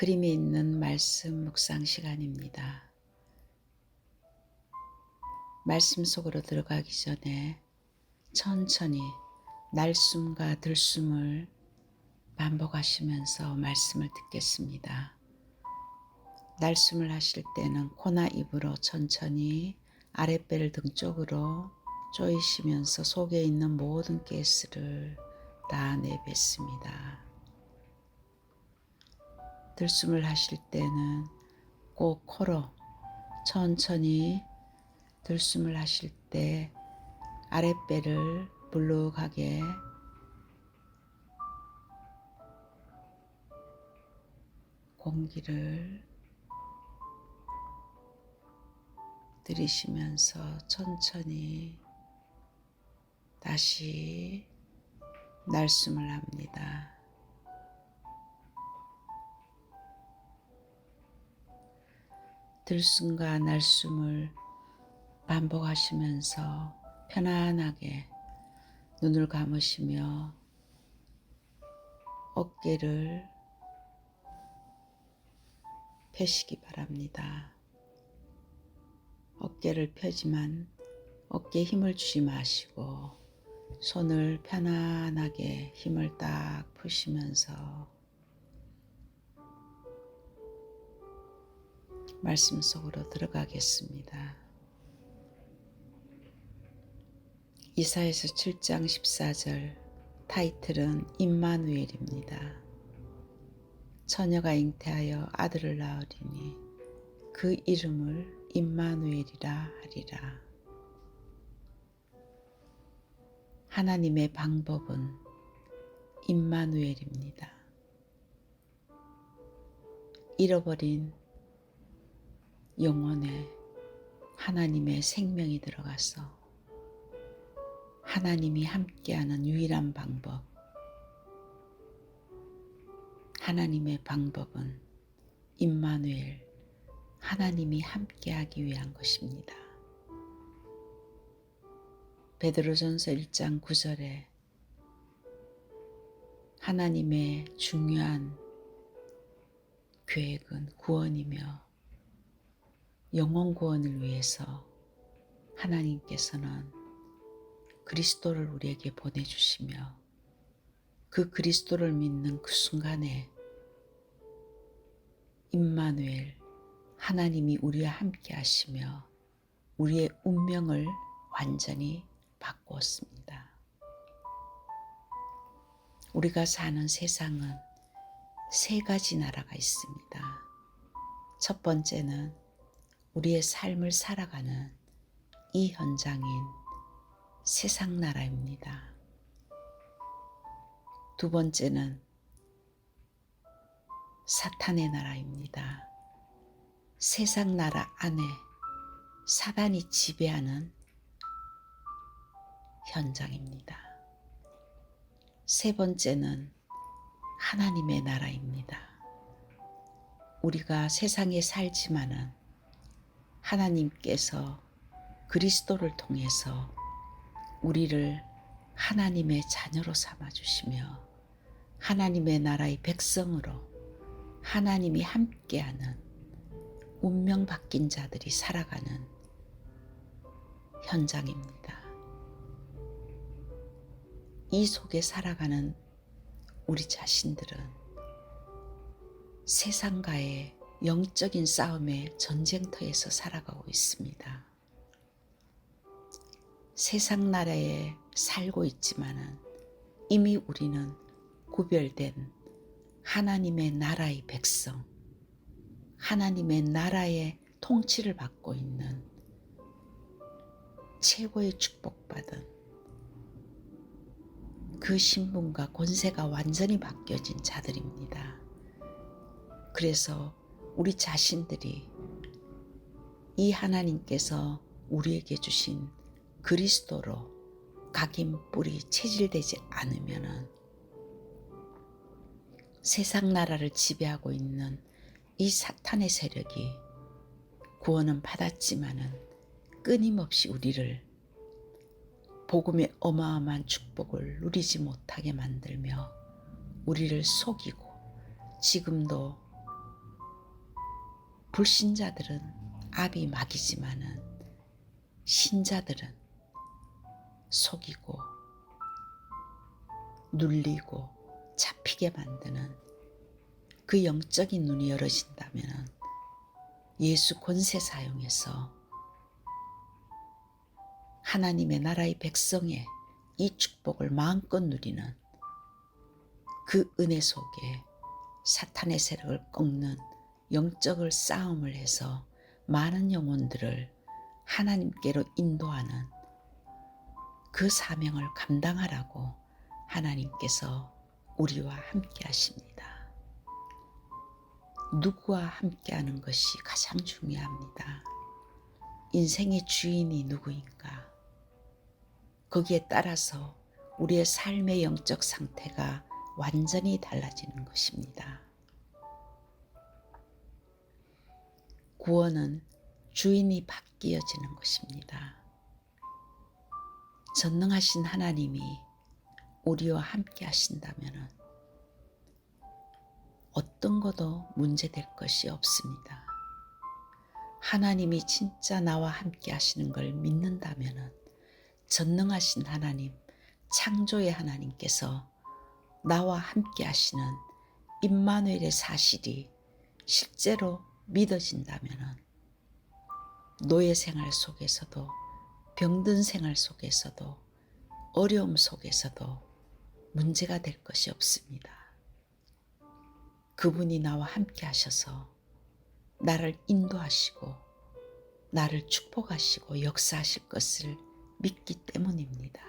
그림이 있는 말씀 묵상 시간입니다. 말씀 속으로 들어가기 전에 천천히 날숨과 들숨을 반복하시면서 말씀을 듣겠습니다. 날숨을 하실 때는 코나 입으로 천천히 아랫배를 등 쪽으로 조이시면서 속에 있는 모든 가스를 다 내뱉습니다. 들숨을 하실 때는 꼭 코로 천천히 들숨을 하실 때 아랫배를 불룩하게 공기를 들이쉬면서 천천히 다시 날숨을 합니다. 들숨과 날숨을 반복하시면서 편안하게 눈을 감으시며 어깨를 펴시기 바랍니다. 어깨를 펴지만 어깨에 힘을 주지 마시고 손을 편안하게 힘을 딱 푸시면서 말씀 속으로 들어가겠습니다. 이사야서 7장 14절 타이틀은 임마누엘입니다. 처녀가 잉태하여 아들을 낳으리니 그 이름을 임마누엘이라 하리라. 하나님의 방법은 임마누엘입니다. 잃어버린 영혼에 하나님의 생명이 들어가서 하나님이 함께하는 유일한 방법, 하나님의 방법은 임마누엘, 하나님이 함께하기 위한 것입니다. 베드로전서 1장 9절에 하나님의 중요한 계획은 구원이며 영혼 구원을 위해서 하나님께서는 그리스도를 우리에게 보내주시며 그 그리스도를 믿는 그 순간에 임마누엘 하나님이 우리와 함께 하시며 우리의 운명을 완전히 바꾸었습니다. 우리가 사는 세상은 세 가지 나라가 있습니다. 첫 번째는 우리의 삶을 살아가는 이 현장인 세상 나라입니다. 두 번째는 사탄의 나라입니다. 세상 나라 안에 사단이 지배하는 현장입니다. 세 번째는 하나님의 나라입니다. 우리가 세상에 살지만은 하나님께서 그리스도를 통해서 우리를 하나님의 자녀로 삼아주시며 하나님의 나라의 백성으로 하나님이 함께하는 운명 바뀐 자들이 살아가는 현장입니다. 이 속에 살아가는 우리 자신들은 세상과의 영적인 싸움의 전쟁터에서 살아가고 있습니다. 세상 나라에 살고 있지만은 이미 우리는 구별된 하나님의 나라의 백성, 하나님의 나라의 통치를 받고 있는 최고의 축복받은 그 신분과 권세가 완전히 바뀌어진 자들입니다. 그래서 우리 자신들이 이 하나님께서 우리에게 주신 그리스도로 각인 뿔이 체질되지 않으면은 세상 나라를 지배하고 있는 이 사탄의 세력이 구원은 받았지만은 끊임없이 우리를 복음의 어마어마한 축복을 누리지 못하게 만들며 우리를 속이고 지금도 불신자들은 압이 막이지만은 신자들은 속이고 눌리고 잡히게 만드는 그 영적인 눈이 열어진다면 예수 권세 사용해서 하나님의 나라의 백성의 이 축복을 마음껏 누리는 그 은혜 속에 사탄의 세력을 꺾는 영적을 싸움을 해서 많은 영혼들을 하나님께로 인도하는 그 사명을 감당하라고 하나님께서 우리와 함께 하십니다. 누구와 함께 하는 것이 가장 중요합니다. 인생의 주인이 누구인가? 거기에 따라서 우리의 삶의 영적 상태가 완전히 달라지는 것입니다. 구원은 주인이 바뀌어지는 것입니다. 전능하신 하나님이 우리와 함께 하신다면 어떤 것도 문제될 것이 없습니다. 하나님이 진짜 나와 함께 하시는 걸 믿는다면 전능하신 하나님, 창조의 하나님께서 나와 함께 하시는 임마누엘의 사실이 실제로 믿어진다면 노예 생활 속에서도 병든 생활 속에서도 어려움 속에서도 문제가 될 것이 없습니다. 그분이 나와 함께 하셔서 나를 인도하시고 나를 축복하시고 역사하실 것을 믿기 때문입니다.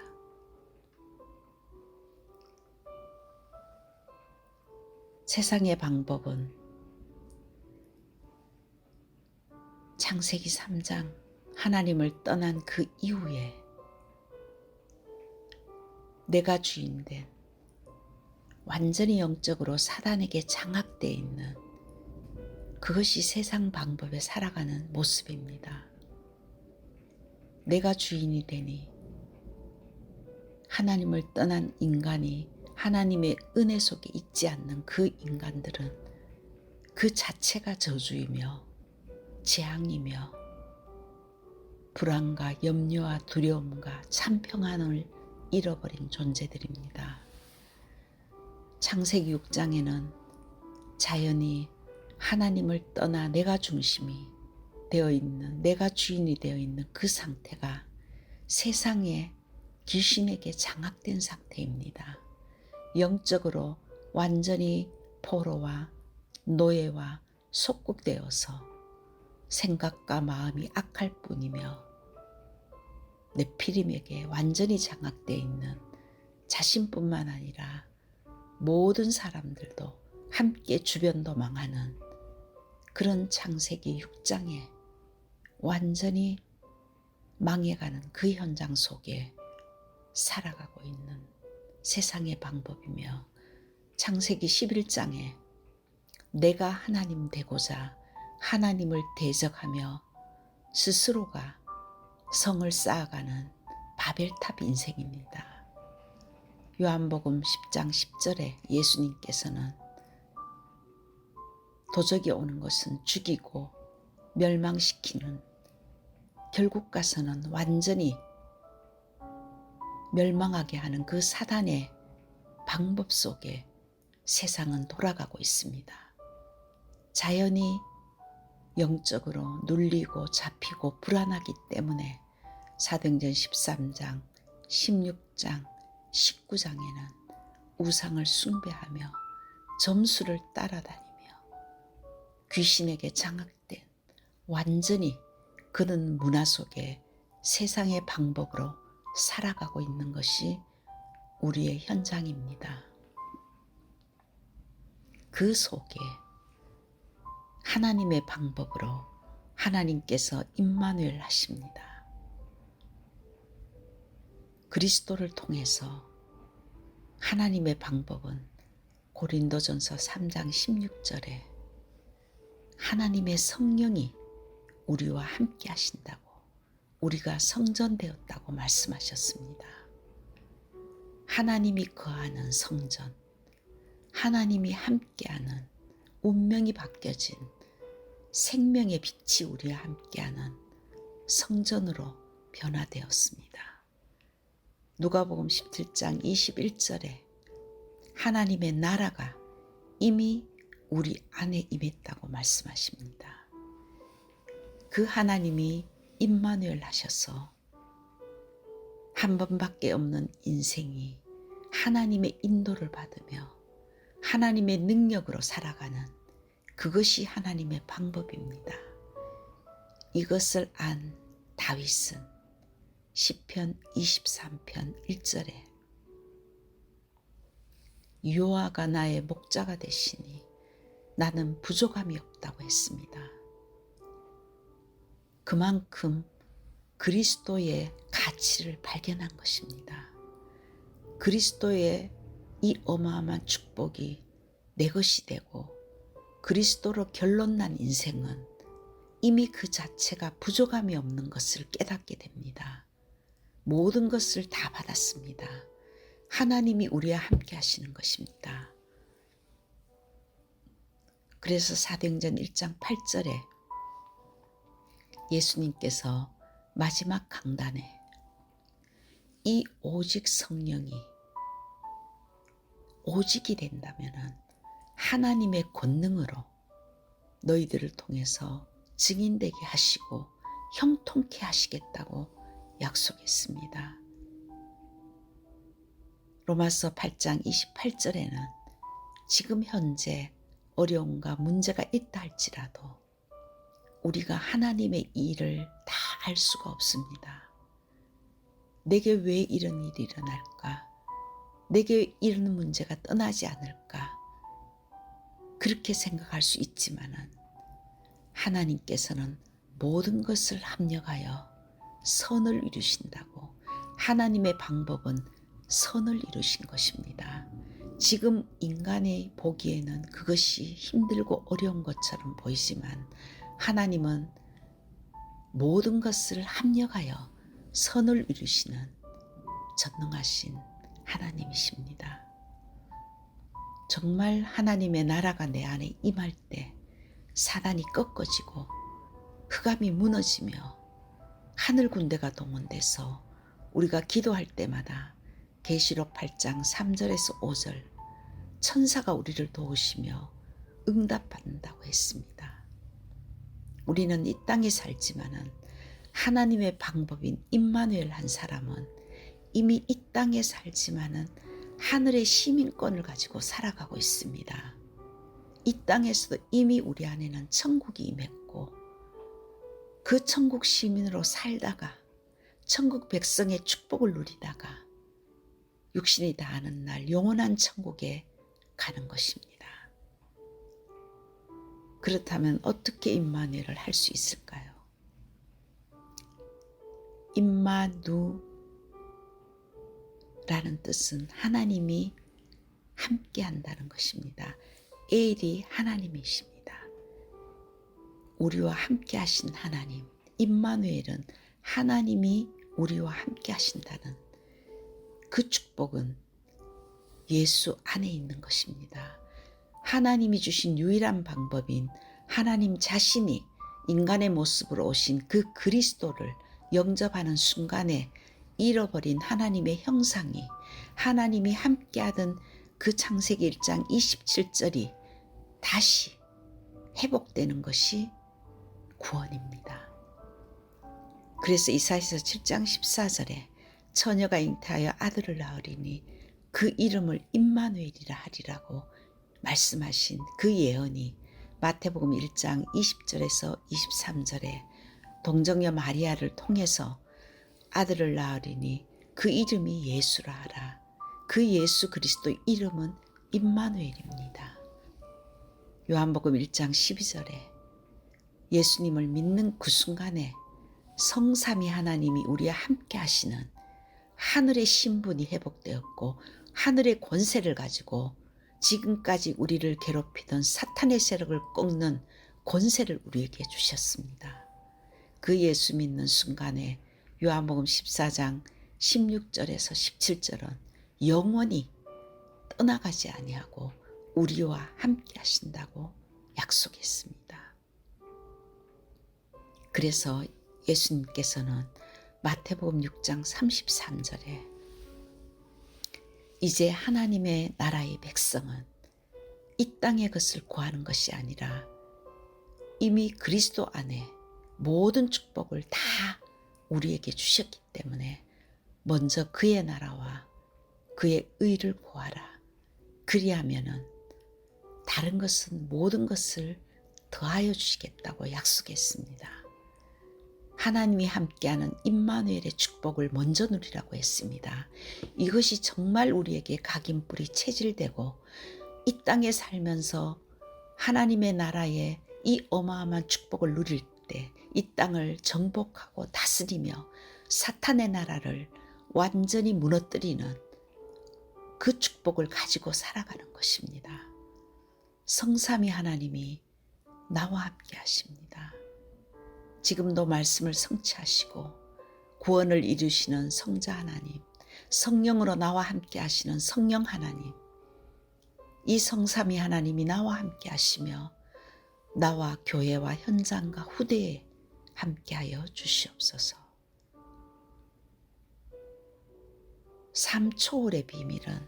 세상의 방법은 창세기 3장 하나님을 떠난 그 이후에 내가 주인된 완전히 영적으로 사단에게 장악되어 있는 그것이 세상 방법에 살아가는 모습입니다. 내가 주인이 되니 하나님을 떠난 인간이 하나님의 은혜 속에 있지 않는 그 인간들은 그 자체가 저주이며 재앙이며 불안과 염려와 두려움과 참평안을 잃어버린 존재들입니다. 창세기 6장에는 자연이 하나님을 떠나 내가 중심이 되어 있는, 내가 주인이 되어 있는 그 상태가 세상에 귀신에게 장악된 상태입니다. 영적으로 완전히 포로와 노예와 속국되어서 생각과 마음이 악할 뿐이며 네피림에게 완전히 장악되어 있는 자신뿐만 아니라 모든 사람들도 함께 주변도 망하는 그런 창세기 6장에 완전히 망해가는 그 현장 속에 살아가고 있는 세상의 방법이며 창세기 11장에 내가 하나님 되고자 하나님을 대적하며 스스로가 성을 쌓아가는 바벨탑 인생입니다. 요한복음 10장 10절에 예수님께서는 도적이 오는 것은 죽이고 멸망시키는, 결국 가서는 완전히 멸망하게 하는 그 사단의 방법 속에 세상은 돌아가고 있습니다. 자연이 영적으로 눌리고 잡히고 불안하기 때문에 사도행전 13장, 16장, 19장에는 우상을 숭배하며 점수를 따라다니며 귀신에게 장악된 완전히 그런 문화 속에 세상의 방법으로 살아가고 있는 것이 우리의 현장입니다. 그 속에 하나님의 방법으로 하나님께서 임마누엘 하십니다. 그리스도를 통해서 하나님의 방법은 고린도전서 3장 16절에 하나님의 성령이 우리와 함께 하신다고, 우리가 성전되었다고 말씀하셨습니다. 하나님이 거하는 성전, 하나님이 함께하는 운명이 바뀌어진 생명의 빛이 우리와 함께하는 성전으로 변화되었습니다. 누가복음 17장 21절에 하나님의 나라가 이미 우리 안에 임했다고 말씀하십니다. 그 하나님이 임마누엘 하셔서 한 번밖에 없는 인생이 하나님의 인도를 받으며 하나님의 능력으로 살아가는 그것이 하나님의 방법입니다. 이것을 안 다윗은 시편 23편 1절에 여호와가 나의 목자가 되시니 나는 부족함이 없다고 했습니다. 그만큼 그리스도의 가치를 발견한 것입니다. 그리스도의 이 어마어마한 축복이 내 것이 되고 그리스도로 결론난 인생은 이미 그 자체가 부족함이 없는 것을 깨닫게 됩니다. 모든 것을 다 받았습니다. 하나님이 우리와 함께 하시는 것입니다. 그래서 사도행전 1장 8절에 예수님께서 마지막 강단에 이 오직 성령이 오직이 된다면 하나님의 권능으로 너희들을 통해서 증인되게 하시고 형통케 하시겠다고 약속했습니다. 로마서 8장 28절에는 지금 현재 어려움과 문제가 있다 할지라도 우리가 하나님의 일을 다 알 수가 없습니다. 내게 왜 이런 일이 일어날까? 내게 이런 문제가 떠나지 않을까? 그렇게 생각할 수 있지만은 하나님께서는 모든 것을 합력하여 선을 이루신다고 하나님의 방법은 선을 이루신 것입니다. 지금 인간이 보기에는 그것이 힘들고 어려운 것처럼 보이지만 하나님은 모든 것을 합력하여 선을 이루시는 전능하신 하나님이십니다. 정말 하나님의 나라가 내 안에 임할 때 사단이 꺾어지고 흑암이 무너지며 하늘 군대가 동원돼서 우리가 기도할 때마다 계시록 8장 3절에서 5절 천사가 우리를 도우시며 응답받는다고 했습니다. 우리는 이 땅에 살지만은 하나님의 방법인 임마누엘 한 사람은 이미 이 땅에 살지만은 하늘의 시민권을 가지고 살아가고 있습니다. 이 땅에서도 이미 우리 안에는 천국이 임했고 그 천국 시민으로 살다가 천국 백성의 축복을 누리다가 육신이 다하는 날 영원한 천국에 가는 것입니다. 그렇다면 어떻게 임마누엘을 할 수 있을까요? 임마누라는 뜻은 하나님이 함께 한다는 것입니다. 엘이 하나님이십니다. 우리와 함께 하신 하나님, 임마누엘은 하나님이 우리와 함께 하신다는 그 축복은 예수 안에 있는 것입니다. 하나님이 주신 유일한 방법인 하나님 자신이 인간의 모습으로 오신 그 그리스도를 영접하는 순간에 잃어버린 하나님의 형상이 하나님이 함께하던 그 창세기 1장 27절이 다시 회복되는 것이 구원입니다. 그래서 이사야서 7장 14절에 처녀가 잉태하여 아들을 낳으리니 그 이름을 임마누엘이라 하리라고 말씀하신 그 예언이 마태복음 1장 20절에서 23절에 동정녀 마리아를 통해서 아들을 낳으리니 그 이름이 예수라 하라. 그 예수 그리스도의 이름은 임마누엘입니다. 요한복음 1장 12절에 예수님을 믿는 그 순간에 성삼위 하나님이 우리와 함께 하시는 하늘의 신분이 회복되었고 하늘의 권세를 가지고 지금까지 우리를 괴롭히던 사탄의 세력을 꺾는 권세를 우리에게 주셨습니다. 그 예수 믿는 순간에 요한복음 14장 16절에서 17절은 영원히 떠나가지 아니하고 우리와 함께 하신다고 약속했습니다. 그래서 예수님께서는 마태복음 6장 33절에 이제 하나님의 나라의 백성은 이 땅의 것을 구하는 것이 아니라 이미 그리스도 안에 모든 축복을 다 우리에게 주셨기 때문에 먼저 그의 나라와 그의 의를 구하라. 그리하면은 다른 것은 모든 것을 더하여 주시겠다고 약속했습니다. 하나님이 함께하는 임마누엘의 축복을 먼저 누리라고 했습니다. 이것이 정말 우리에게 각인뿔이 체질되고 이 땅에 살면서 하나님의 나라의 이 어마어마한 축복을 누릴 때 이 땅을 정복하고 다스리며 사탄의 나라를 완전히 무너뜨리는 그 축복을 가지고 살아가는 것입니다. 성삼위 하나님이 나와 함께 하십니다. 지금도 말씀을 성취하시고 구원을 이루시는 성자 하나님, 성령으로 나와 함께 하시는 성령 하나님, 이 성삼위 하나님이 나와 함께 하시며 나와 교회와 현장과 후대에 함께하여 주시옵소서. 삶 초월의 비밀은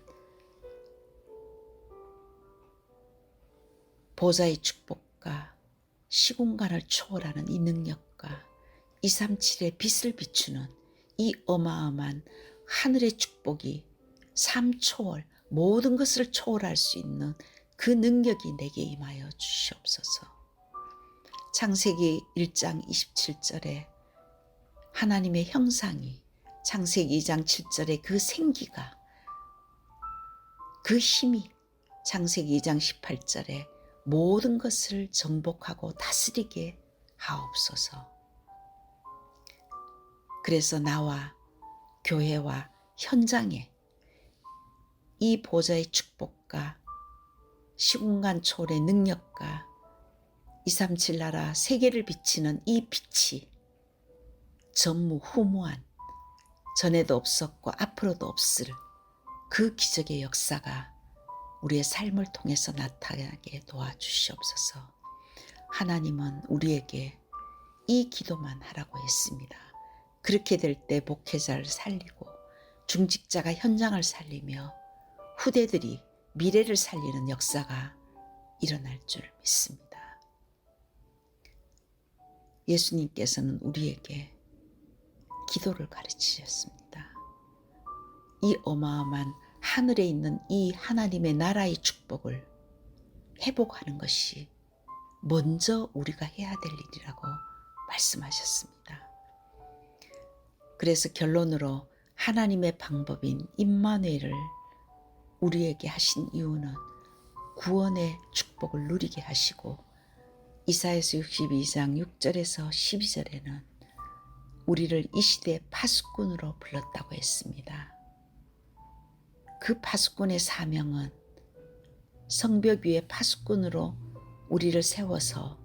보좌의 축복과 시공간을 초월하는 이 능력과 237의 빛을 비추는 이 어마어마한 하늘의 축복이 삶 초월, 모든 것을 초월할 수 있는 그 능력이 내게 임하여 주시옵소서. 창세기 1장 27절에 하나님의 형상이, 창세기 2장 7절에 그 생기가, 그 힘이 창세기 2장 18절에 모든 것을 정복하고 다스리게 하옵소서. 그래서 나와 교회와 현장에 이 보좌의 축복과 시공간 초월의 능력과 237 나라 세계를 비치는 이 빛이 전무후무한, 전에도 없었고 앞으로도 없을 그 기적의 역사가 우리의 삶을 통해서 나타나게 도와주시옵소서. 하나님은 우리에게 이 기도만 하라고 했습니다. 그렇게 될 때 목회자를 살리고 중직자가 현장을 살리며 후대들이 미래를 살리는 역사가 일어날 줄 믿습니다. 예수님께서는 우리에게 기도를 가르치셨습니다. 이 어마어마한 하늘에 있는 이 하나님의 나라의 축복을 회복하는 것이 먼저 우리가 해야 될 일이라고 말씀하셨습니다. 그래서 결론으로 하나님의 방법인 임마누엘을 우리에게 하신 이유는 구원의 축복을 누리게 하시고 이사야서 62장 6절에서 12절에는 우리를 이 시대의 파수꾼으로 불렀다고 했습니다. 그 파수꾼의 사명은 성벽 위에 파수꾼으로 우리를 세워서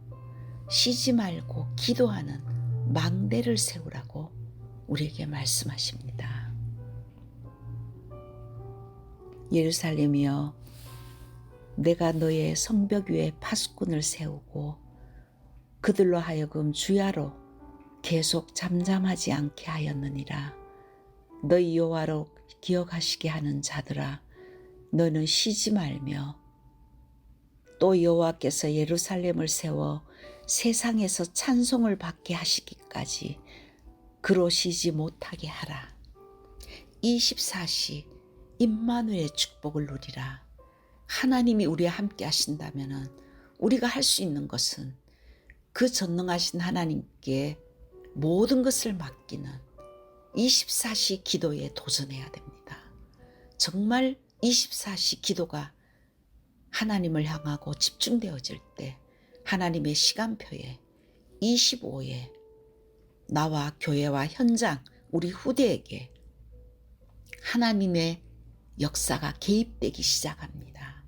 쉬지 말고 기도하는 망대를 세우라고 우리에게 말씀하십니다. 예루살렘이여, 내가 너의 성벽 위에 파수꾼을 세우고 그들로 하여금 주야로 계속 잠잠하지 않게 하였느니라. 너희 여호와로 기억하시게 하는 자들아, 너는 쉬지 말며 또 여호와께서 예루살렘을 세워 세상에서 찬송을 받게 하시기까지 그로 쉬지 못하게 하라. 24시 임마누엘의 축복을 누리라. 하나님이 우리와 함께 하신다면 우리가 할 수 있는 것은 그 전능하신 하나님께 모든 것을 맡기는 24시 기도에 도전해야 됩니다. 정말 24시 기도가 하나님을 향하고 집중되어질 때 하나님의 시간표에 25에 나와 교회와 현장, 우리 후대에게 하나님의 역사가 개입되기 시작합니다.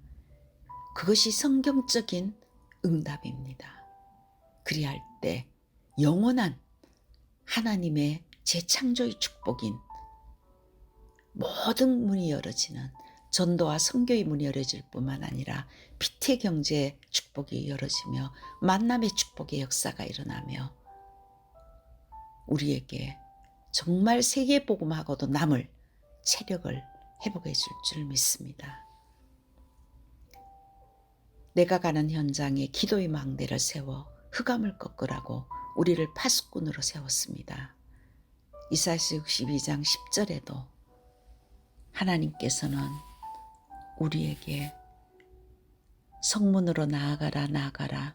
그것이 성경적인 응답입니다. 그리할 때 영원한 하나님의 재창조의 축복인 모든 문이 열어지는 전도와 선교의 문이 열어질 뿐만 아니라 피태 경제의 축복이 열어지며 만남의 축복의 역사가 일어나며 우리에게 정말 세계복음하고도 남을 체력을 회복해 줄 줄 믿습니다. 내가 가는 현장에 기도의 망대를 세워 흑암을 꺾으라고 우리를 파수꾼으로 세웠습니다. 이사야서 62장 10절에도 하나님께서는 우리에게 성문으로 나아가라 나아가라,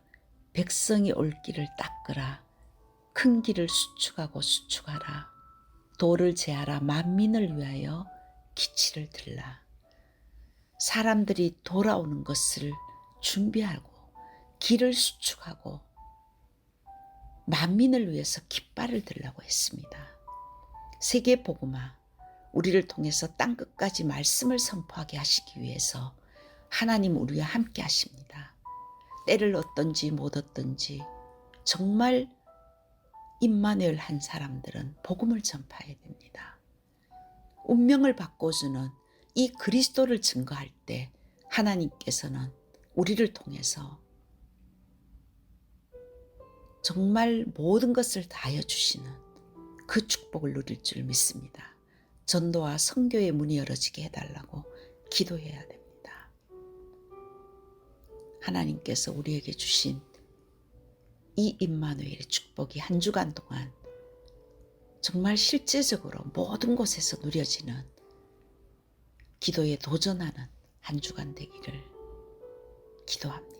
백성이 올 길을 닦으라, 큰 길을 수축하고 수축하라, 도를 제하라, 만민을 위하여 기치를 들라. 사람들이 돌아오는 것을 준비하고 길을 수축하고 만민을 위해서 깃발을 들라고 했습니다. 세계 복음화, 우리를 통해서 땅끝까지 말씀을 선포하게 하시기 위해서 하나님 우리와 함께 하십니다. 때를 얻든지 못 얻든지 정말 임마누엘 한 사람들은 복음을 전파해야 됩니다. 운명을 바꿔주는 이 그리스도를 증거할 때 하나님께서는 우리를 통해서 정말 모든 것을 다하여 주시는 그 축복을 누릴 줄 믿습니다. 전도와 선교의 문이 열어지게 해달라고 기도해야 됩니다. 하나님께서 우리에게 주신 이 임마누엘의 축복이 한 주간 동안 정말 실제적으로 모든 곳에서 누려지는 기도에 도전하는 한 주간 되기를 기도합니다.